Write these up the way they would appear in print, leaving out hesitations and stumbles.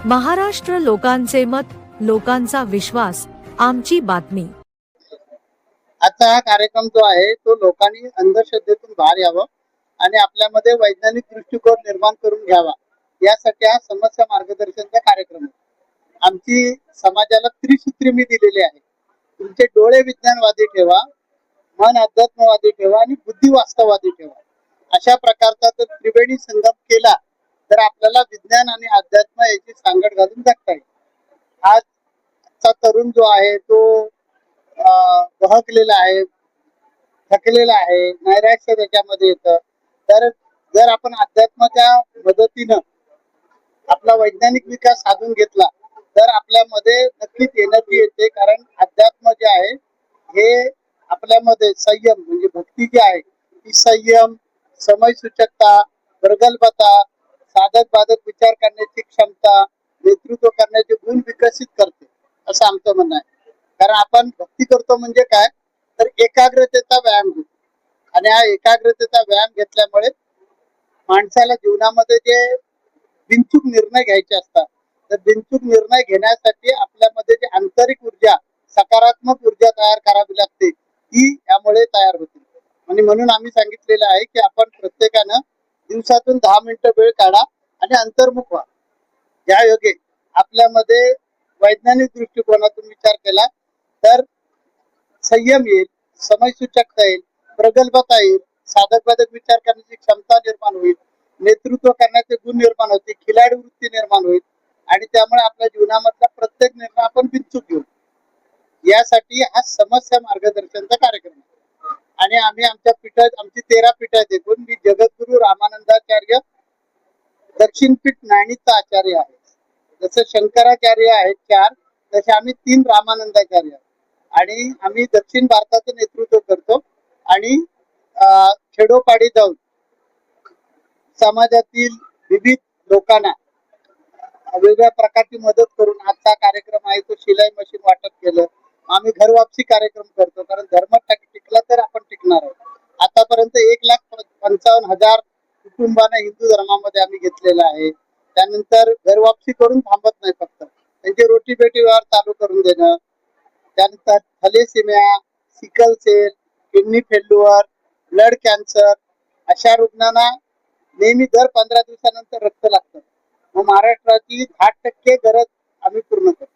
महाराष्ट्र लोकांचे मत, लोकांचा विश्वास, आमची बातमी। आजचा हा कार्यक्रम जो आहे तो लोकांनी अंधश्रद्धेतून बाहेर यावं आणि आपल्यामध्ये वैज्ञानिक दृष्टिकोन निर्माण करून घ्यावा, यासाठी हा समस्या मार्गदर्शनचा कार्यक्रम आहे। आमची समाजाला त्रिसूत्री मी दिलेली आहे। तुमचे डोळे विज्ञानवादी ठेवा, मन अध्यात्मवादी ठेवा आणि बुद्धी वास्तववादी ठेवा। अशा प्रकारचा जर त्रिवेणी संगम केला तर आपल्याला विज्ञान आणि अध्यात्म याची सांगड घालून जगता येईल। आजचा तरुण जो आहे तो बहकलेला आहे, थकलेला आहे, नैराश्य त्याच्यामध्ये येतं। तर जर आपण अध्यात्माच्या मदतीनं आपला वैज्ञानिक विकास साधून घेतला तर आपल्यामध्ये नक्कीच एनर्जी येते। कारण अध्यात्म जे आहे हे आपल्यामध्ये संयम म्हणजे भक्ती जी आहे ती संयम, समय सूचकता, प्रगल्भता, साधक बाधक विचार करण्याची क्षमता, नेतृत्व करण्याचे गुण विकसित करते, असं आमचं म्हणणं आहे। कारण आपण भक्ती करतो म्हणजे काय तर एकाग्रतेचा व्यायाम घेतो आणि हा एकाग्रतेचा व्यायाम घेतल्यामुळे माणसाला जीवनामध्ये जे बिनचूक निर्णय घ्यायचे असतात तर बिनचूक निर्णय घेण्यासाठी आपल्यामध्ये जे आंतरिक ऊर्जा, सकारात्मक ऊर्जा तयार करावी लागते ती यामुळे तयार होते। आणि म्हणून आम्ही सांगितलेलं आहे की आपण प्रत्येकानं दिवसातून 10 मिनिटं वेळ काढा आणि अंतर्मुख व्हा। या योगे आपल्यामध्ये वैज्ञानिक दृष्टिकोनातून विचार केला तर संयम येईल, समय सूचकता येईल, प्रगल्भता येईल, साधक बाधक विचार करण्याची क्षमता निर्माण होईल, नेतृत्व करण्याचे गुण निर्माण होतील, खिलाडी वृत्ती निर्माण होईल आणि त्यामुळे आपल्या जीवनामधला प्रत्येक निर्णय आपण बिनचूक घेऊ। यासाठी हा समस्या मार्गदर्शनचा कार्यक्रम आहे। आणि आम्ही आमच्या पीठात आमची 13 पीठ आहेत एकूण। मी जगद्गुरु रामानंदाचार्य दक्षिण पीठ नाणीचा आचार्य आहे। जसं शंकराचार्य आहेत 4 तसे आम्ही 3 रामानंदाचार्य आहेत। आणि आम्ही दक्षिण भारताचं नेतृत्व करतो आणि खेडोपाडी जाऊन समाजातील विविध लोकांना वेगवेगळ्या प्रकारची मदत करून आजचा कार्यक्रम आहे तो शिलाई मशीन वाटप केलं। आम्ही घर वापसी कार्यक्रम करतो कारण धर्म टिकला तर आपण टिकणार आहोत। आतापर्यंत 1,55,000 कुटुंबांना हिंदू धर्मामध्ये आम्ही घेतलेलं आहे। त्यानंतर घर वापसी करून थांबत नाही, फक्त त्यांचे रोटी बेटी व्यवहार चालू करून देणं। त्यानंतर thalassemia, sickle cell, kidney failure, blood cancer अशा रुग्णांना नेहमी दर 15 दिवसानंतर रक्त लागतं। मग महाराष्ट्राची 10% गरज आम्ही पूर्ण करतो,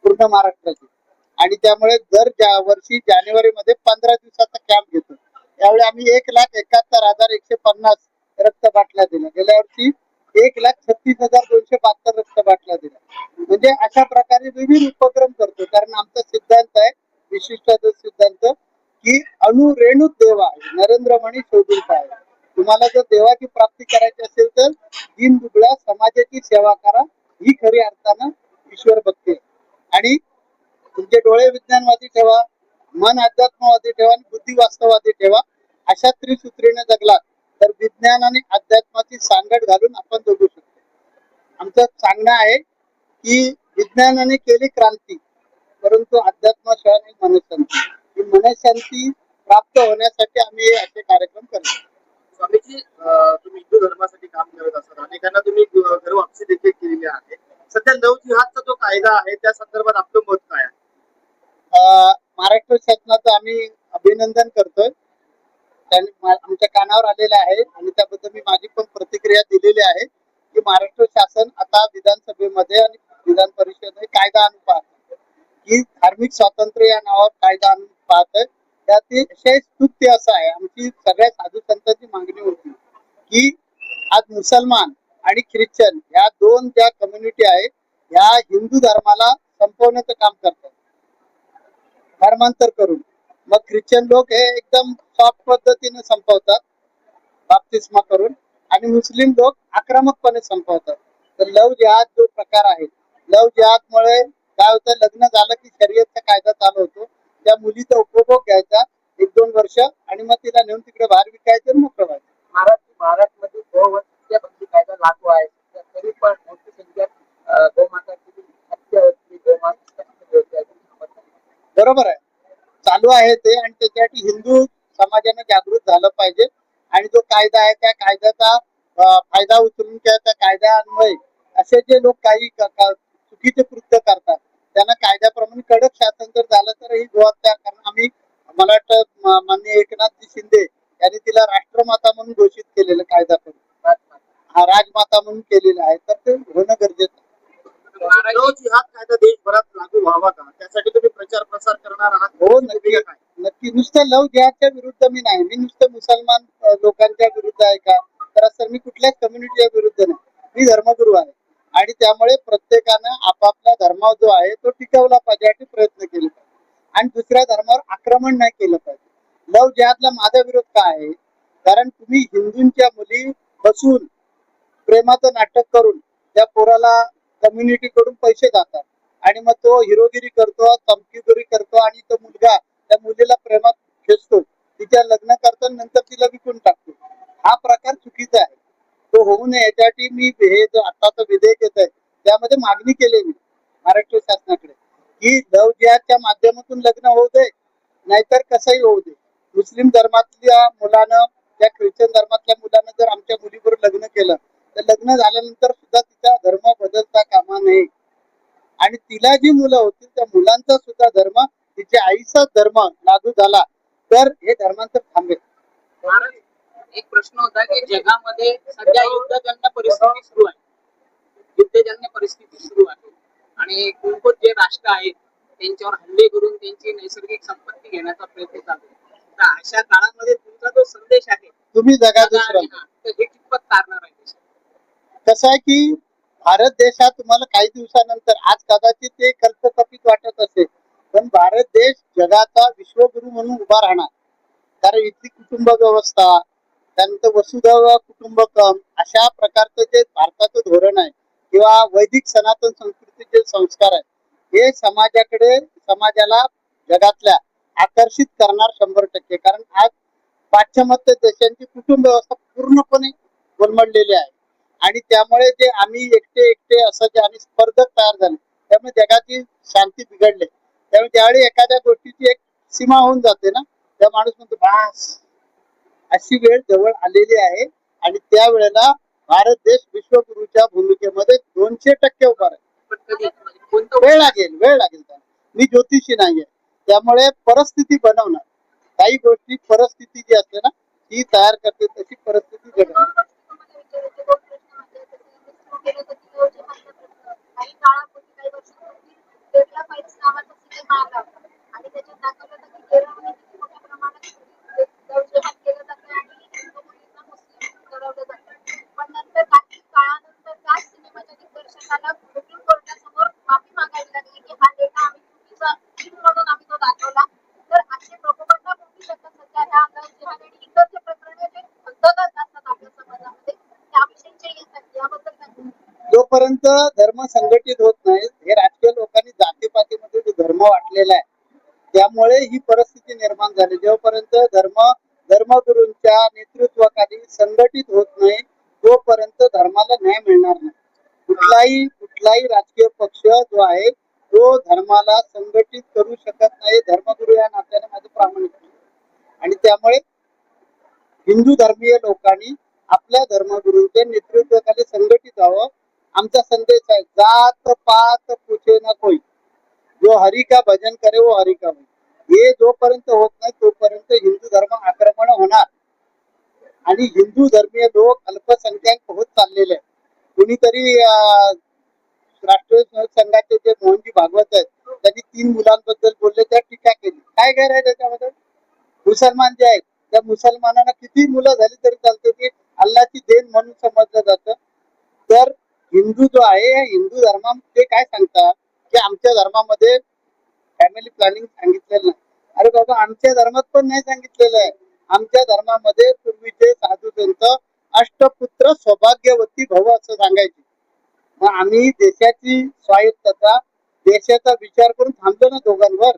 पूर्ण महाराष्ट्राची। आणि त्यामुळे दर वर्षी जानेवारीमध्ये 15 दिवसाचा कॅम्प घेतो। त्यावेळी आम्ही 1,71,150 रक्त बाटल्या दिल्या। गेल्या वर्षी 1,36,272 रक्त बाटल्या दिल्या। म्हणजे अशा प्रकारे विविध उपक्रम करतो। कारण आमचा सिद्धांत आहे, विशिष्ट सिद्धांत, की अणुरेणूत देवा नरेंद्र मणी शोधून पाहा। तुम्हाला जर देवाची प्राप्ती करायची असेल तर दीन दुबळ्या समाजाची सेवा करा, ही खरी अर्थानं ईश्वर भक्ती आहे। आणि तुमचे डोळे विज्ञानवादी ठेवा, मन अध्यात्मवादी ठेवा आणि बुद्धी वास्तववादी ठेवा। अशा त्रिसूत्रीने जगला तर विज्ञान आणि अध्यात्माची सांगड घालून आपण जगू शकतो। आमचं सांगणं आहे की विज्ञानाने केली क्रांती परंतु अध्यात्माशिवाय नाही मनशांती। ही मनशांती प्राप्त होण्यासाठी आम्ही असे कार्यक्रम करतो। स्वामीजी, तुम्ही हिंदू धर्मासाठी काम करत असतात, अनेकांना तुम्ही घर वापसी देखील केलेली आहे। सध्या लव जिहादचा जो कायदा आहे त्या संदर्भात आपलं मत काय आहे? महाराष्ट्र शासनाचं आम्ही अभिनंदन करतोय। त्यांनी आमच्या कानावर आलेलं आहे आणि त्याबद्दल मी माझी पण प्रतिक्रिया दिलेली आहे की महाराष्ट्र शासन आता विधानसभेमध्ये आणि विधान परिषदेमध्ये कायदा आणून पाहत की धार्मिक स्वातंत्र्य या नावावर कायदा आणून पाहत। त्यातील विषय स्तुत्य असा आहे, आमची सगळ्या साधू संतांची मागणी होती की आज मुसलमान आणि ख्रिश्चन या दोन ज्या कम्युनिटी आहेत ह्या हिंदू धर्माला संपवण्याचं काम करतात धर्मांतर करून। मग ख्रिश्चन लोक हे एकदम सॉफ्ट पद्धतीने संपवतात बाप्तिस्मा करून आणि मुस्लिम लोक आक्रमकपणे संपवतात। तर लव जिहाद जो प्रकार आहे, लव जिहाद मुळे काय होतं, लग्न झालं की शर्यतचा कायदा चालू होतो। त्या मुलीचा उपभोग घ्यायचा 1-2 वर्ष आणि मग तिला नेऊन तिकडे बाहेर विकायचं आणि मोकळं व्हायचं। महाराष्ट्रामध्ये गोवंशीय बंदी कायदा लागू आहे, तरी पण मोठी संख्येत गोमातांची हत्या होती, गोमाता बरोबर आहे, चालू आहे ते। आणि त्याच्यासाठी हिंदू समाजाने जागृत झालं पाहिजे आणि जो कायदा आहे त्या कायद्याचा फायदा उचलून त्या कायद्यान्वये असे जे लोक काही चुकीचे कृत्य करतात त्यांना कायद्याप्रमाणे कडक शासन जर झालं तर ही जबाबदार, कारण आम्ही मला वाटतं माननीय एकनाथजी शिंदे यांनी तिला राष्ट्रमाता म्हणून घोषित केलेलं कायदा करून, हा राजमाता म्हणून केलेला आहे, तर ते होणं गरजेचं आहे. लव जिहाद कायदा देशभरात लागू व्हावा का, त्यासाठी तुम्ही प्रचार प्रसार करणार आहात? हो नक्की नक्की. नुसतं लव जिहादच्या विरुद्ध मी नाही, मी नुसतं मुसलमान लोकांच्या विरुद्ध आहे का, तर असं मी कुठल्याच कम्युनिटीच्या विरुद्ध नाही. मी धर्मगुरू आहे आणि त्यामुळे प्रत्येकानं आपापला धर्म जो आहे तो टिकवला पाहिजे यासाठी प्रयत्न केले पाहिजे आणि दुसऱ्या धर्मावर आक्रमण नाही केलं पाहिजे. लव जिहादला माझा विरोध का आहे, कारण तुम्ही हिंदूंच्या मुली बसून प्रेमाचं नाटक करून त्या पोराला कम्युनिटी कडून पैसे जातात आणि मग तो हिरोगिरी करतो, चमकीगिरी करतो आणि तो मुलगा त्या मुलीला प्रेमात खेचतो, तिच्या लग्न करतो आणि नंतर तिला विकून टाकतो. हा प्रकार चुकीचा आहे, तो होऊ नये यासाठी मी हे जो आताचं विधेयक येत आहे त्यामध्ये मागणी केली मी महाराष्ट्र शासनाकडे की लव जिहादच्या माध्यमातून लग्न होऊ दे, नाहीतर कसंही होऊ दे. मुस्लिम धर्मातल्या मुलानं त्या ख्रिश्चन धर्मातल्या मुलानं जर आमच्या मुलीबरोबर लग्न केलं तर लग्न झाल्यानंतर सुद्धा तिचा धर्म बदलता कामा नये आणि तिला जी मुलं होतील त्या मुलांचा सुद्धा धर्म, तिच्या आईचा धर्म लागू झाला तर हे धर्मांतर थांबेल. महाराज, एक प्रश्न होता की जगामध्ये सध्या युद्धजन्य परिस्थिती सुरू आहे, युद्धजन्य परिस्थिती सुरू आहे आणि खूप जे राष्ट्र आहेत त्यांच्यावर हल्ले करून त्यांची नैसर्गिक संपत्ती घेण्याचा प्रयत्न चालू आहे. तर अशा काळामध्ये तुमचा जो संदेश आहे तुम्ही जगात तर हे कितपत तारणार आहे? कसं आहे की भारत देश हा तुम्हाला काही दिवसानंतर, आज कदाचित ते कल्पकल्पित वाटत असेल, पण भारत देश जगाचा विश्वगुरु म्हणून उभा राहणार. कारण इथली कुटुंब व्यवस्था, त्यानंतर वसुधैव कुटुंबकम अशा प्रकारचं जे भारताचं धोरण आहे किंवा वैदिक सनातन संस्कृतीचे संस्कार आहे, हे समाजाला जगातल्या आकर्षित करणार 100%. कारण आज पाश्चिमात्य देशांची कुटुंब व्यवस्था पूर्णपणे कोलमडलेली आहे आणि त्यामुळे जे आम्ही एकटे असं जे आणि स्पर्धक तयार झाले त्यामुळे जगाची शांती बिघडले. त्यामुळे ज्यावेळी एखाद्या गोष्टीची एक सीमा होऊन जाते ना, त्या माणूस म्हणतो बास, अशी वेळ जवळ आलेली आहे आणि त्यावेळेला भारत देश विश्वगुरूच्या भूमिकेमध्ये 200% उभा राहील. पण कधी कोणतं वेळ लागेल त्याला. मी ज्योतिषी नाहीये, त्यामुळे परिस्थिती बनवणार, काही गोष्टी परिस्थिती जी असते ना ती तयार करते, तशी परिस्थिती घडवणार. जोपर्यंत धर्म संघटित होत नाही, हे राजकीय लोकांनी जातीपातीमध्ये जो धर्म वाटलेला आहे त्यामुळे ही परिस्थिती निर्माण झाली. जोपर्यंत धर्मगुरूंच्या नेतृत्वाखाली संघटित होत नाही तोपर्यंत धर्माला न्याय मिळणार नाही. कुठलाही राजकीय पक्ष जो आहे तो धर्माला संघटित करू शकत नाही. धर्मगुरू या नात्याने माझं प्रामाणिक आणि त्यामुळे हिंदू धर्मीय लोकांनी आपल्या धर्मगुरूंच्या नेतृत्वाखाली संघटित व्हावं. आमचा संदेश आहे, जात पात पूछे ना कोई, जो हरी का भजन करे वो हरी का भजन. हे जोपर्यंत होत नाही तोपर्यंत हिंदू धर्म आक्रमण होणार आणि हिंदू धर्मीय लोक अल्पसंख्याक होत चाललेले आहेत. कुणीतरी राष्ट्रीय स्वयंसेवक संघाचे जे मोहनजी भागवत आहेत त्यांनी 3 मुलांबद्दल बोलले, त्या टीका केली. काय गैर आहे त्याच्यामध्ये? मुसलमान जे आहेत त्या मुसलमानांना किती मुलं झाली तरी चालते, की अल्लाची देण म्हणून समजलं जातं. तर हिंदू जो आहे, हिंदू धर्मामध्ये काय सांगतात की आमच्या धर्मामध्ये फॅमिली प्लॅनिंग सांगितलेलं नाही. अरे बाबा, आमच्या धर्मात पण नाही सांगितलेलं आहे. आमच्या धर्मामध्ये पूर्वीचे साधू संत अष्टपुत्र सौभाग्यवती भव असं सांगायचे. मग आम्ही देशाची स्वायत्तता, देशाचा विचार करून थांबलो ना दोघांवर,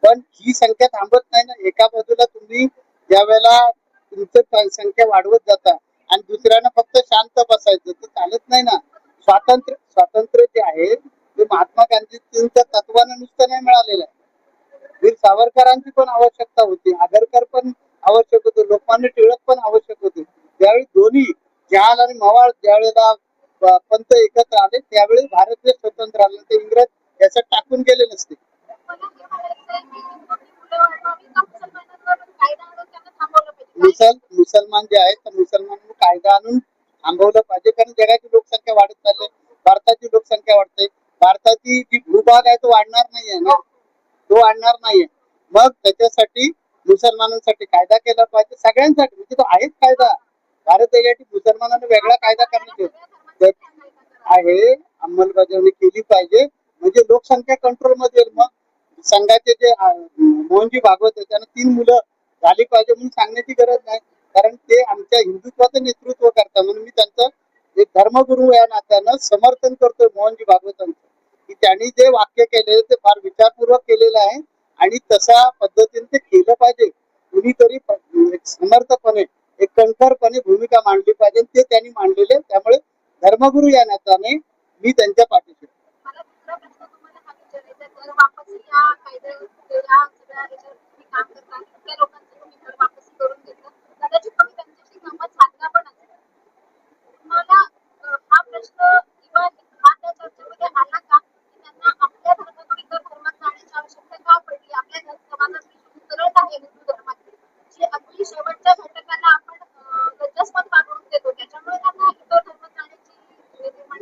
पण ही संख्या थांबत नाही ना. एका बाजूला तुम्ही ज्या वेळेला तुमचं संख्या वाढवत जाता आणि दुसऱ्यानं फक्त शांत बसायचं तर चालत नाही ना. स्वातंत्र्य जे आहे ते महात्मा गांधींच्या तत्वानं नुसतं नाही मिळालेलं आहे. वीर सावरकरांची पण आवश्यकता होती, आगरकर पण आवश्यक होते, लोकमान्य टिळक पण आवश्यक होते. त्यावेळी दोन्ही जहाल आणि मवाळ ज्यावेळेला पंत एकत्र आले त्यावेळी भारत देश स्वतंत्र आला, ते इंग्रज याच्यात टाकून गेले नसते. मला हे म्हणायचंय की हिंदूंनी फुलं वाढवावी का मुसलमानांवर कायदा आणून त्यांना थांबवलं पाहिजे? मुसलमान जे आहेत तर मुसलमानांनी कायदा आणून थांबवलं पाहिजे, कारण जगाची लोकसंख्या वाढत चालली, भारताची लोकसंख्या वाढते, भारताची जी भूभाग आहे तो वाढणार नाहीये ना, तो वाढणार नाहीये. मग त्याच्यासाठी मुसलमानांसाठी कायदा केला पाहिजे, सगळ्यांसाठी, म्हणजे तो आहेच कायदा. भारत देशासाठी मुसलमानांना वेगळा कायदा करण्यात आहे, अंमलबजावणी केली पाहिजे, म्हणजे लोकसंख्या कंट्रोल मध्ये येईल. मग संघाचे जे मोहनजी भागवत आहे त्यांना 3 मुलं झाली पाहिजे म्हणून सांगण्याची गरज नाही, कारण ते आमच्या हिंदुत्वाचं नेतृत्व करतात. म्हणून मी त्यांचं एक धर्मगुरू या नात्यानं समर्थन करतोय मोहनजी भागवतांचं, की त्यांनी जे वाक्य केले ते फार विचारपूर्वक केलेलं आहे आणि तशा पद्धतीने ते केलं पाहिजे. कुणीतरी एक समर्थपणे, एक कणखरपणे भूमिका मांडली पाहिजे, ते त्यांनी मांडलेले. त्यामुळे धर्मगुरू या नात्याने मी त्यांच्या पाठीशी. मला दुसरा प्रश्न तुम्हाला हा विचारायचा आहे, जर वापसी या कायद्यावर या सगळ्या याच्यावर तुम्ही काम करता आणि त्या लोकांचं तुम्ही घर वापसी करून घेतलं, कदाचित तुम्ही त्यांच्याशी संवाद साधला पण असेल. तुम्हाला हा प्रश्न किंवा हा त्या चर्चेमध्ये आला का की त्यांना आपल्या धर्मातून इतर धर्मात जाण्याची आवश्यकता का पडली? आपल्या समाजातली जी उतरत आहे हिंदू धर्मातली, जी अगदी शेवटच्या घटकाला आपण लज्जास्पद वागणूक देतो, त्याच्यामुळे त्यांना इतर धर्मात जाण्याची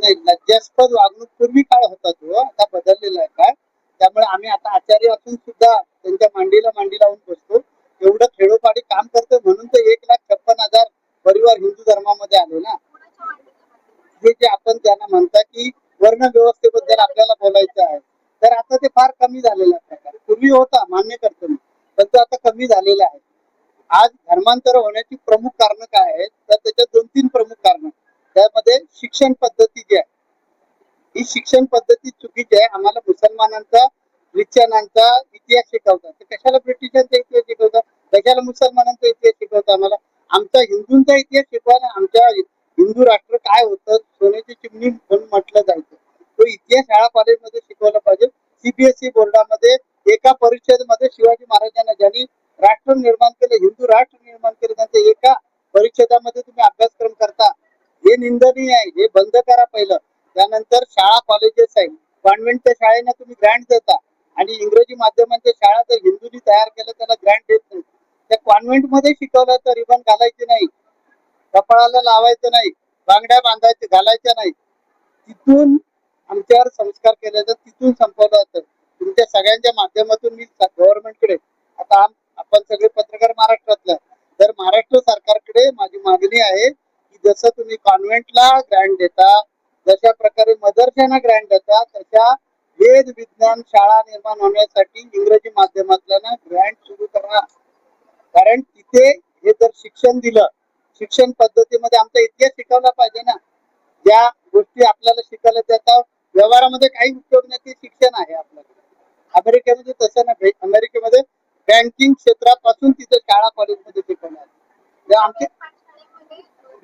नाही, लज्जास्पद वागणूक पूर्वी काळ होता तो, आता बदललेला आहे काय. त्यामुळे आम्ही आता आचार्य असून सुद्धा त्यांच्या मांडीला मांडी लावून बसतो. एवढं खेळोपाडी काम करतो म्हणून तर 1,56,000 परिवार हिंदू धर्मामध्ये आले ना. कोणाच्या मांडीला हे जे आपण ज्यांना म्हणता की वर्ण व्यवस्थेबद्दल आपल्याला बोलायचं आहे, तर आता ते फार कमी झालेलं आहे प्रकार. पूर्वी होता, मान्य करतो मी, पण तो आता कमी झालेला आहे. आज धर्मांतर होण्याची प्रमुख कारण काय आहेत, तर त्याच्यात 2-3 प्रमुख कारण. त्यामध्ये शिक्षण पद्धती जी आहे, ही शिक्षण पद्धती चुकीची आहे. आम्हाला मुसलमानांचा, ख्रिश्चनांचा इतिहास शिकवतात, तर कशाला ब्रिटिशांचा इतिहास शिकवतात, कशाला मुसलमानांचा इतिहास शिकवतात? आम्हाला आमचा हिंदूंचा इतिहास शिकवा ना. आमच्या हिंदू राष्ट्र काय होतं, सोन्याची चिमणी म्हणून म्हटलं जायचं, तो इतिहास शाळा कॉलेजमध्ये शिकवला पाहिजे. सीबीएसई बोर्डामध्ये एका परिषदेमध्ये शिवाजी महाराजांना ज्यांनी राष्ट्र निर्माण केलं, हिंदू राष्ट्र निर्माण केलं, त्यांच्या एका परिषदामध्ये तुम्ही अभ्यासक्रम करता, हे निंदनीय आहे. हे बंद करा पहिलं. त्यानंतर शाळा कॉलेजेस आहे, कॉन्व्हेंटच्या शाळेना तुम्ही ग्रँट देता आणि इंग्रजी माध्यमांच्या शाळा जर हिंदूंनी तयार केलं त्याला ग्रँट देत नाही. त्या कॉन्व्हेंट मध्ये शिकवलं तर रिबन घालायची नाही, कपाळाला लावायचं नाही, बांगड्या बांधायचे घालायच्या नाही. तिथून आमच्यावर संस्कार केले तर तिथून संपवलं जातं. तुमच्या सगळ्यांच्या माध्यमातून मी गव्हर्नमेंटकडे, आता आपण सगळे पत्रकार महाराष्ट्रातले, तर महाराष्ट्र सरकारकडे माझी मागणी आहे की जसं तुम्ही कॉन्व्हेंटला ग्रँट देता, जशा प्रकारे मदरशांना ग्रँट देता, तशा वेद विज्ञान शाळा निर्माण होण्यासाठी इंग्रजी माध्यमातल्या ग्रँट सुरू करा. कारण तिथे हे जर शिक्षण दिलं, शिक्षण पद्धतीमध्ये आमचा इतिहास शिकवला पाहिजे ना. ज्या गोष्टी आपल्याला शिकायला जातात व्यवहारामध्ये काही उपयोग नाही, ते शिक्षण आहे आपल्याकडे. अमेरिकेमध्ये तसं नाही. अमेरिकेमध्ये बँकिंग क्षेत्रापासून तिथे शाळा कॉलेजमध्ये शिकवणार. आमचे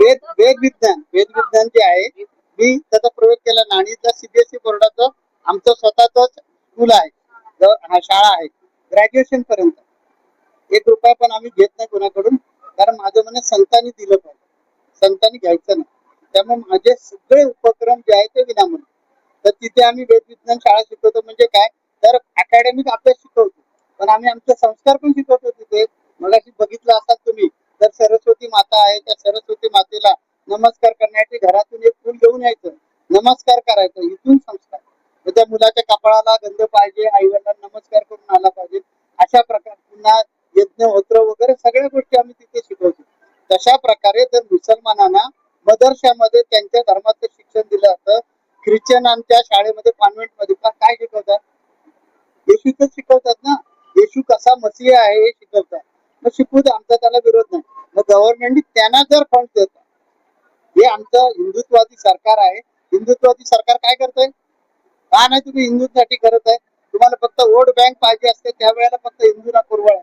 वेद विज्ञान जे आहे, मी त्याचा प्रयोग केला. नाणीचा सीबीएसई बोर्डाचं आमचं स्वतःच स्कूल आहे, शाळा आहे ग्रॅज्युएशन पर्यंत. 1 रुपया पण आम्ही घेत नाही कोणाकडून, कारण माझं म्हणणं संतांनी दिलं पाहिजे, संतांनी घ्यायचं नाही. त्यामुळे माझे सगळे उपक्रम जे आहेत ते विनामूल्य. तर तिथे आम्ही वेद विज्ञान शाळा शिकवतो. म्हणजे काय, तर अकॅडमिक अभ्यास शिकवतो, पण आम्ही आमचे संस्कार पण शिकवतो तिथे. मगाशी बघितलं असाल तुम्ही, तर सरस्वती माता आहे, त्या सरस्वती मातेला नमस्कार करण्यासाठी घरातून एक फूल घेऊन यायचं, नमस्कार करायचं, इथून संस्कार. त्या मुलाच्या कपाळाला गंध पाहिजे, आईवडिलांना नमस्कार करून आला पाहिजे, अशा प्रकारे. पुन्हा यज्ञ होत्र वगैरे सगळ्या गोष्टी आम्ही तिथे शिकवतो. तशा प्रकारे जर मुसलमानांना मदरशामध्ये त्यांच्या धर्माचं शिक्षण दिलं जातं, ख्रिश्चनांच्या शाळेमध्ये कॉन्व्हेंटमध्ये काय शिकवतात, येशूच शिकवतात ना. येशू कसा मसीहा आहे हे शिकवतात. मग शिकू दे, आमचा त्याला विरोध नाही. मग गव्हर्नमेंट त्यांना जर फंड देतात, हे आमचं हिंदुत्वादी सरकार आहे. हिंदुत्वादी सरकार काय करतंय, का नाही तुम्ही हिंदूंसाठी करत आहे? तुम्हाला फक्त वोट बँक पाहिजे असते, त्यावेळेला फक्त हिंदूंना पुरवळ.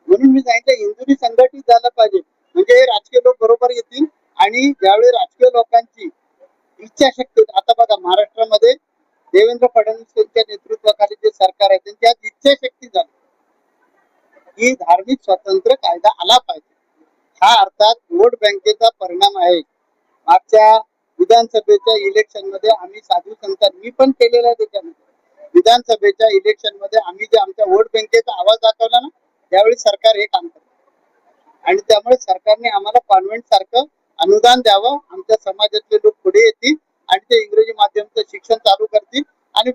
म्हणून मी सांगितलं हिंदूंनी संघटित झालं पाहिजे, म्हणजे राजकीय लोक बरोबर येतील. आणि ज्यावेळी राजकीय लोकांची इच्छाशक्ती, आता बघा महाराष्ट्रामध्ये देवेंद्र फडणवीस यांच्या नेतृत्वाखाली जे सरकार आहे त्यांची आज इच्छाशक्ती झाली की धार्मिक स्वातंत्र्य कायदा आला पाहिजे. हा अर्थात वोट बँकेचा परिणाम आहे. मागच्या विधानसभेच्या इलेक्शन मध्ये आम्ही साधू संत मी पण केलेला आहे त्याच्यामध्ये विधानसभेच्या इलेक्शन मध्ये आम्ही जे आमच्या वोट बँकेचा आवाज दाखवला ना त्यावेळी सरकार हे काम करतं आणि त्यामुळे सरकारने आम्हाला कॉन्व्हेंट सारखं अनुदान द्यावं आमच्या समाजातले लोक पुढे येतील आणि ते इंग्रजी माध्यमचं शिक्षण चालू करतील आणि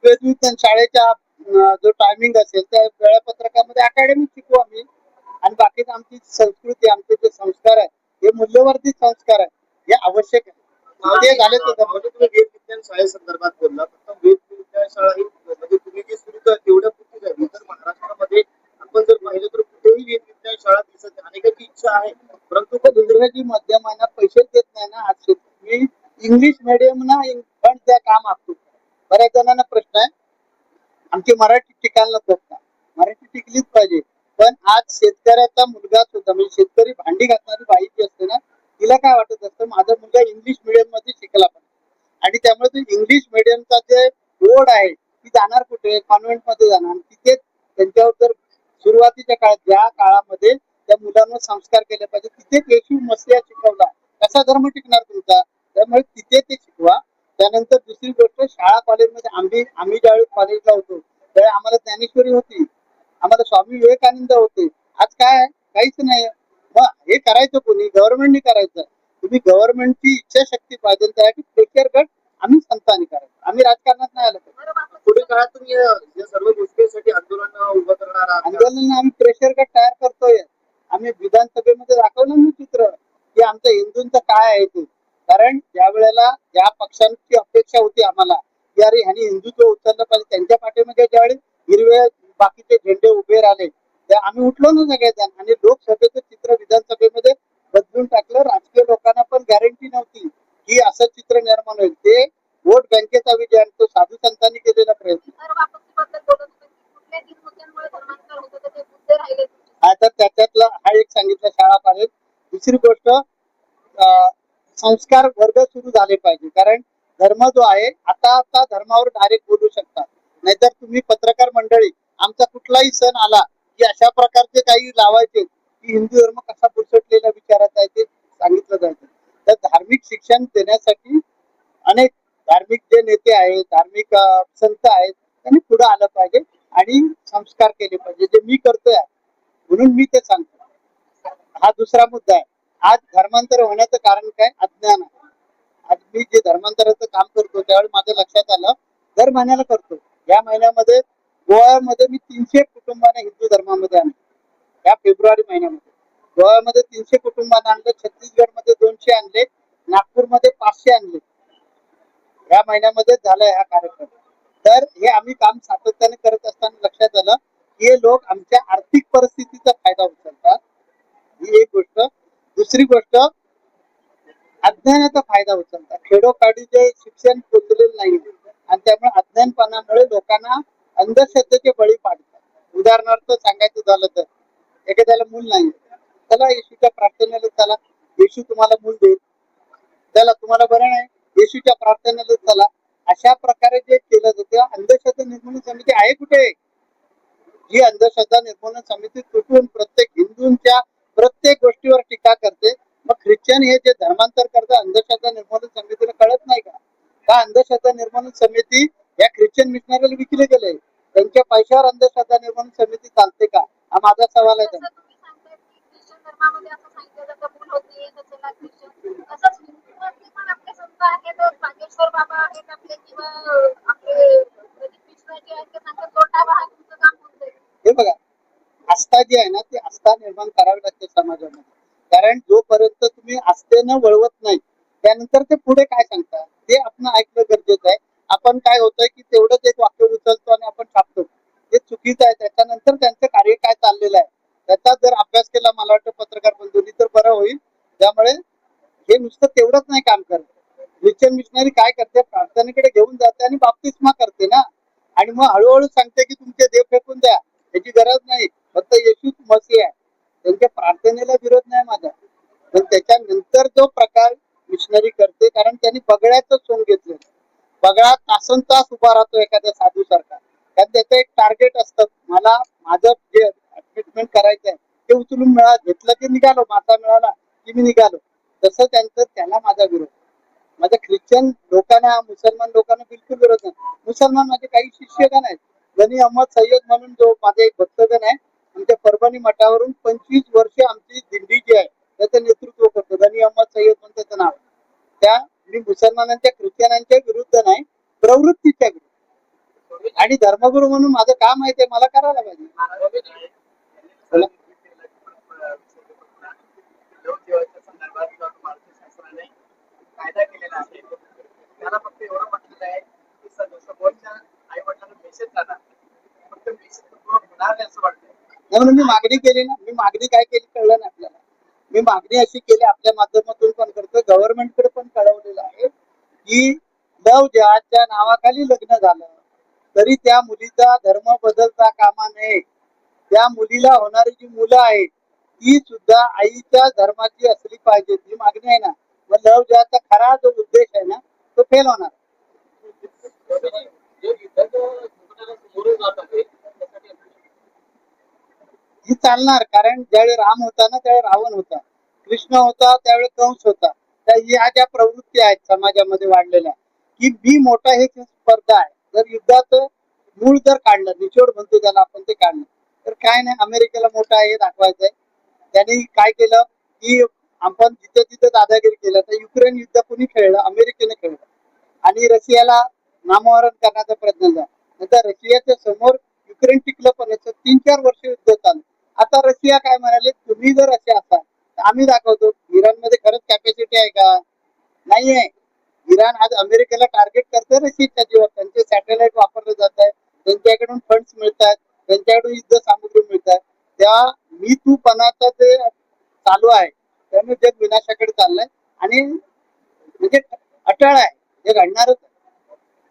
वेगवेगळ्या शाळेच्या जो टायमिंग असेल त्या वेळापत्रकामध्ये अकॅडमिक शिकवू आम्ही आणि बाकीच आमची संस्कृती आमचे जे संस्कार आहे हे मूल्यवर्धित संस्कार आहे हे आवश्यक आहे ते झाले तर म्हणजे तुम्ही वेद विज्ञान शाळेसंदर्भात बोलला फक्त वेद विज्ञान शाळा ही म्हणजे तुम्ही जी सुरू केलं तेवढ्या पुरतीच आहे इतर महाराष्ट्रामध्ये आपण जर पाहिलं तर कुठेही वेद विज्ञान शाळा दिसत नाही अनेकांची इच्छा आहे परंतु पण इंग्रजी माध्यमांना पैसे देत नाही ना आज मी इंग्लिश मीडियम ना पण त्या काम असतो बऱ्याच जणांना प्रश्न आहे आमची मराठी टिकायला नको का मराठी टिकलीच पाहिजे पण आज शेतकऱ्याचा मुलगा सुद्धा म्हणजे शेतकरी भांडी घालणारी बाई जी असते ना तिला काय वाटत असतं माझा मुलगा इंग्लिश मीडियम मध्ये शिकला पाहिजे आणि त्यामुळे तो इंग्लिश मीडियमचा जे बोर्ड आहे ती जाणार कुठे कॉन्व्हेंट मध्ये जाणार तिथे त्यांच्यावर जर सुरुवातीच्या काळात ज्या काळामध्ये त्या मुलांवर संस्कार केले पाहिजे तिथेच येशू मसीहा शिकवला कसा धर्म टिकणार तुमचा त्यामुळे तिथे ते शिकवा त्यानंतर दुसरी गोष्ट शाळा कॉलेजमध्ये आम्ही ज्यावेळी कॉलेजला होतो त्यावेळी आम्हाला ज्ञानेश्वरी होती आम्हाला स्वामी विवेकानंद होते आज काय आहे? काहीच नाही मग हे करायचं कोणी गव्हर्नमेंटनी करायचं तुम्ही गव्हर्नमेंटची इच्छाशक्ती पाहिजे त्यासाठी प्रेशर गट आम्ही संतांनी करायचं आम्ही राजकारणात नाही आलो पुढील काळात तुम्ही या सर्व गोष्टींसाठी आंदोलन उभं करणार आहात का? आंदोलन आम्ही प्रेशर गट तयार करतोय आम्ही विधानसभेमध्ये दाखवलं ना चित्र की आमच्या हिंदूंचं काय आहे ते कारण ज्या वेळेला ज्या पक्षांची अपेक्षा होती आम्हाला की अरे ह्यांनी हिंदुत्व उचललं पाहिजे त्यांच्या पाठीमध्ये ज्यावेळी हिरवे बाकीचे झेंडे उभे राहिले त्या आम्ही उठलो ना सगळेजण आणि लोकसभेचं चित्र विधानसभेमध्ये बदलून टाकलं राजकीय लोकांना पण गॅरंटी नव्हती की असं चित्र निर्माण होईल ते वोट बँकेचा विजय आणि तो साधू संतांनी केलेला प्रयत्न धर्मवापसीबद्दल बोलत होते की कुठल्या 3 मुद्द्यांमुळे धर्मांतर होतं तर ते मुद्दे राहिले तुमचे. आता त्याच्यातला हा एक सांगितलं शाळा पाहिजे दुसरी गोष्ट संस्कार वर्ग सुरू झाले पाहिजे कारण धर्म जो आहे आता धर्मावर डायरेक्ट बोलू शकता नाहीतर तुम्ही पत्रकार मंडळी आमचा कुठलाही सण आला की अशा प्रकारचे काही लावायचे की हिंदू धर्म कसा पुसटलेला विचारात आहे ते सांगितलं जायचं तर धार्मिक शिक्षण देण्यासाठी अनेक धार्मिक जे नेते आहेत धार्मिक संत आहेत त्यांनी पुढे आलं पाहिजे आणि संस्कार केले पाहिजे जे मी करतोय म्हणून मी ते सांगतो हा दुसरा मुद्दा आहे आज धर्मांतर होण्याचं कारण काय अज्ञान आहे आज मी जे धर्मांतराचं काम करतो त्यावेळी माझ्या लक्षात आलं दर महिन्याला करतो या महिन्यामध्ये गोव्यामध्ये मी 300 कुटुंबांना हिंदू धर्मामध्ये आणले या फेब्रुवारी महिन्यामध्ये गोव्यामध्ये 300 कुटुंबांना आणले छत्तीसगडमध्ये 200 आणले नागपूरमध्ये 500 आणले या महिन्यामध्ये झालाय हा कार्यक्रम तर हे आम्ही काम सातत्याने करत असताना लक्षात आलं की हे लोक आमच्या आर्थिक परिस्थितीचा फायदा उचलतात ही एक गोष्ट दुसरी गोष्ट अज्ञानाचा फायदा उचलतात खेडोपाडी जे शिक्षण पोचलेलं नाही आणि त्यामुळे अज्ञानपणामुळे लोकांना अंधश्रद्धेचे बळी पाडतात उदाहरणार्थ सांगायचं झालं तर एखाद्याला मूल नाही त्याला येशूच्या प्रार्थनेला चला येशू तुम्हाला मूल देईल त्याला तुम्हाला बरं नाही येशूच्या प्रार्थनेला चला अशा प्रकारे जे केलं जातं अंधश्रद्धा निर्मूलन समिती आहे कुठे जी अंधश्रद्धा निर्मूलन समिती तुटून प्रत्येक हिंदूंच्या प्रत्येक गोष्टीवर टीका करते मग ख्रिश्चन हे जे धर्मांतर करतात अंधश्रद्धा निर्मूलन समितीला कळत नाही का अंधश्रद्धा निर्मूलन समिती या ख्रिश्चन मिशनरीला विकले गेले त्यांच्या पैशावर अंधश्रद्धा निर्मूलन समिती चालते का हा माझा सवाल आहे जसं तुम्ही सांगताय की ख्रिश्चन धर्मामध्ये असं सांगितलं जातं मूल होत नाहीये तर चला ख्रिश्चन तसंच हिंदूमध्ये पण आपले संत आहेत बागेश्वर बाबा आहेत आपले किंवा आपले कृष्ण जे आहेत ते सांगतात लोटा वाहा तुमचं काम होतंय हे बघा आस्था जी आहे ना ती आस्था निर्माण करावी लागते समाजामध्ये कारण जोपर्यंत तुम्ही आस्थेनं वळवत नाही त्यानंतर ते पुढे काय सांगतात ते आपण ऐकलं गरजेचं आहे आपण काय होतंय की तेवढंच एक वाक्य उचलतो आणि आपण छापतो हे चुकीचं आहे त्याच्यानंतर त्यांचं कार्य काय चाललेलं आहे त्याचा जर अभ्यास केला मला वाटतं पत्रकार बंधूंनी तर बरं होईल त्यामुळे हे नुसतं तेवढंच नाही काम करत ख्रिश्चन मिशनरी काय करते प्रार्थनेकडे घेऊन जाते आणि बाप्तिस्मा करते ना आणि मग हळूहळू सांगते की तुमचे देव फेकून द्या याची गरज नाही फक्त येशूच मसीह आहे त्यांच्या प्रार्थनेला विरोध नाही माझा पण त्याच्यानंतर जो प्रकार मिशनरी करते कारण त्यांनी बगड्याचं सोंग घेतलं बगळा तासन तास उभा राहतो एखाद्या साधू सारखा कारण त्याचं एक टार्गेट असतं मला माझं जे ट्रीटमेंट करायचं आहे ते उचलून घेतलं की निघालो माझा मिळाला की मी निघालो तसं त्यांचं त्याला माझा विरोध माझ्या ख्रिश्चन लोकांना, मुसलमान लोकांना बिलकुल विरोध नाही. मुसलमान माझे काही शिष्यगण आहेत. गनी अहमद सय्यद म्हणून जो माझा एक भक्तगण आहे, आमच्या परभणी मठावरून 25 वर्ष आमची दिंडी जी आहे त्याचं नेतृत्व करतो. गनी अहमद सय्यद म्हणून त्याचं नाव. त्या मी मुसलमानांच्या, ख्रिश्चनांच्या विरुद्ध नाही, प्रवृत्तीच्या विरुद्ध. आणि धर्मगुरू म्हणून माझं काम आहे ते मला करायला पाहिजे. कायदा केलेला आहे. त्याला फक्त एवढं म्हटलेलं आहे की समोरच्या आई वडिलांना मेसेज जाणार, फक्त मेसेज होणार नाही असं वाटतं. म्हणून मी मागणी केली ना. मी मागणी काय केली कळलं नाही आपल्याला. मी मागणी अशी केली, आपल्या माध्यमातून पण करतो, गव्हर्नमेंटकडे पण कळवलेलं आहे की लव जिहादच्या नावाखाली लग्न झालं तरी त्या मुलीचा धर्म बदलता कामा नये. त्या मुलीला होणारी जी मुलं आहेत ती सुद्धा आईच्या धर्माची असली पाहिजे, ही मागणी आहे ना. मग लव जिहादचा खरा जो उद्देश आहे ना तो फेल होणार. ही चालणार, कारण ज्यावेळी राम होता ना त्यावेळी रावण होता, कृष्ण होता त्यावेळी कंस होता. त्या ह्या ज्या प्रवृत्ती आहेत समाजामध्ये वाढलेल्या की मी मोठा हे स्पर्धा आहे. जर युद्धाचं मूळ जर काढलं, निचोड म्हणतो त्याला आपण, ते काढलं तर काय नाही, अमेरिकेला मोठा आहे हे दाखवायचंय. त्यांनी काय केलं की आपण जिथे तिथे दादागिरी केलं. तर युक्रेन युद्ध कुणी खेळलं? अमेरिकेने खेळलं. आणि रशियाला नामोहरण करण्याचा प्रयत्न झाला. नंतर रशियाच्या समोर युक्रेन टिकलं, पण 3-4 वर्ष युद्ध चाललं. आता रशिया काय म्हणाले, तुम्ही जर असे असाल तर आम्ही दाखवतो. इराणमध्ये खरंच कॅपॅसिटी आहे का? नाहीये. इराण आज अमेरिकेला टार्गेट करते रशियाच्या जीवावर. त्यांचे सॅटेलाइट वापरले जात आहे, त्यांच्याकडून फंड्स मिळतात, त्यांच्याकडून युद्ध सामुग्री मिळतात. त्या मी तू पणाचं जे चालू आहे त्यामुळे जग विनाशाकडे चाललंय आणि म्हणजे अटळ आहे, हे घडणारच आहे.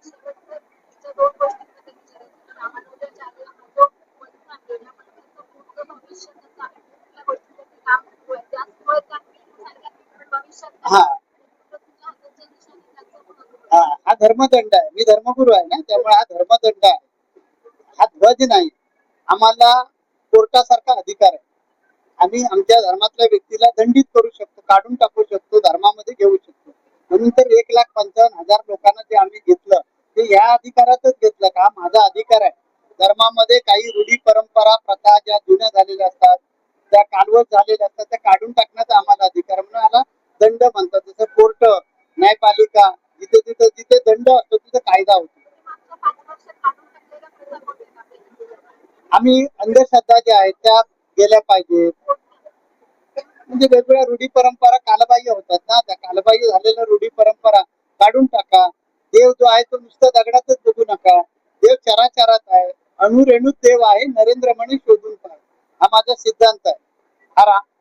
शेवटच्या दोन गोष्टींमध्ये विचारायचं, रामानुजाचार्य हा जो पंथ आहे या पंथाचं पूर्ण भविष्य कसं आहे, कुठल्या गोष्टीसाठी काम सुरू आहे, त्याचमुळे त्या सारख्या भविष्यात हा तुझ्या हाताच्या दिशेने त्याचं महत्त्व. हा धर्मदंड आहे. मी धर्मगुरू आहे ना, त्यामुळे हा धर्मदंड आहे, हा ध्वज नाही. आम्हाला कोर्टासारखा अधिकार आहे. आम्ही आमच्या धर्मातल्या व्यक्तीला दंडित करू शकतो, काढून टाकू शकतो, धर्मामध्ये घेऊ शकतो. म्हणून तर 1,55,000 लोकांना जे आम्ही घेतलं ते या अधिकारातच घेतलं का माझा अधिकार आहे. धर्मामध्ये काही रूढी परंपरा प्रथा ज्या जुन्या झालेल्या असतात, त्या कालवत झालेल्या असतात, त्या काढून टाकण्याचा आम्हाला अधिकार. म्हणून याला दंड म्हणतात. जसं कोर्ट, न्यायपालिका, जिथे तिथे जिथे दंड असतो तिथे कायदा होतो. मागच्या 5 वर्षात काढून टाकलेल्या प्रथा कोणत्या आहेत? आम्ही अंधश्रद्धा ज्या आहेत त्या गेल्या पाहिजेत. म्हणजे वेगवेगळ्या रूढी परंपरा कालबाह्य होतात ना, त्या कालबाह्य झालेल्या रूढी परंपरा काढून टाका. देव जो आहे तो नुसतं दगडातच बघू नका. देव चराचरात आहे, अणुरेणूत देव आहे, नरेंद्र म्हणे शोधून पहा. हा माझा सिद्धांत आहे.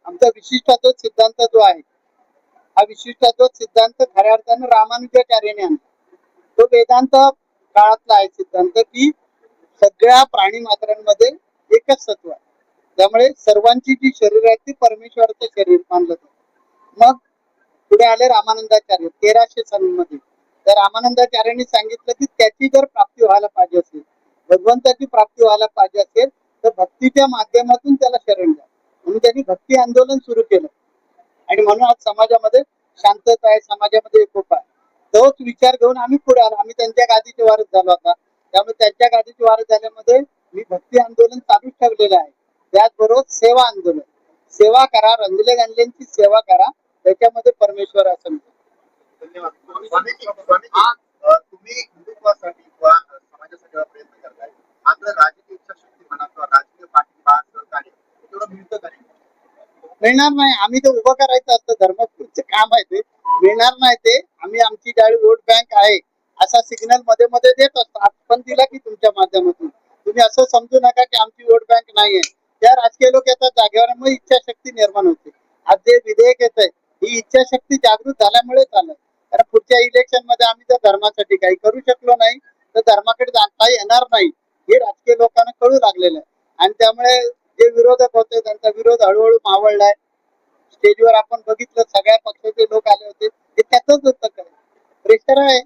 आमचा विशिष्टाद्वैत सिद्धांत जो आहे, हा विशिष्टाद्वैत सिद्धांत खऱ्या अर्थानं रामानुजाचार्याने आणला. तो वेदांत काळातला आहे सिद्धांत की सगळ्या प्राणी मात्रांमध्ये एकच सत्व आहे. त्यामुळे सर्वांची जी शरीर आहे ती परमेश्वराचं शरीर मानलं जातं. मग पुढे आले रामानंदाचार्य 1300 सालमध्ये. तर रामानंदाचार्यांनी सांगितलं की त्याची जर प्राप्ती व्हायला पाहिजे असेल, भगवंताची प्राप्ती व्हायला पाहिजे असेल तर भक्तीच्या माध्यमातून त्याला शरण द्या. म्हणून त्यांनी भक्ती आंदोलन सुरू केलं. आणि म्हणून आज समाजामध्ये शांतता आहे, समाजामध्ये एकोपा आहे. तोच विचार घेऊन आम्ही पुढे आलो. आम्ही त्यांच्या गादीचे वारस झालो आता. त्यामुळे त्यांच्या गादीचे वारस झाल्यामध्ये मी भक्ती आंदोलन चालूच ठेवलेलं आहे. त्याचबरोबर सेवा आंदोलन. सेवा करा, रंजले गांधींची सेवा करा, त्याच्यामध्ये परमेश्वर असं. धन्यवाद. स्वामीजी, तुम्ही हिंदुत्वासाठी किंवा समाजासाठी प्रयत्न करताय. मात्र राजकीय इच्छाशक्ती म्हणा किंवा राजकीय पाठिंबा सहकार्य तेवढं मिळतं का नाही? मिळणार नाही. आम्ही ते उभं करायचं असतं, धर्मपूरचं काम आहे ते. मिळणार नाही ते. आम्ही आमची ज्यावेळी वोट बँक आहे असा सिग्नल मध्ये मध्ये देत असतो. आपण दिला की तुमच्या माध्यमातून. तुम्ही असं समजू नका की आमची वोट बँक नाहीये. त्या राजकीय लोक येतात जागेवर, मग इच्छाशक्ती निर्माण होते. आज जे विधेयक येत आहे ही इच्छाशक्ती जागृत झाल्यामुळे झालं. कारण पुढच्या इलेक्शन मध्ये आम्ही जर धर्मासाठी काही करू शकलो नाही तर धर्माकडे जाता येणार नाही, हे राजकीय लोकांना कळू लागलेलं आहे. आणि त्यामुळे जे विरोधक होते त्यांचा विरोध हळूहळू मावळलाय. स्टेजवर आपण बघितलं सगळ्या पक्षाचे लोक आले होते, ते त्याच होतं. प्रेशर आहे.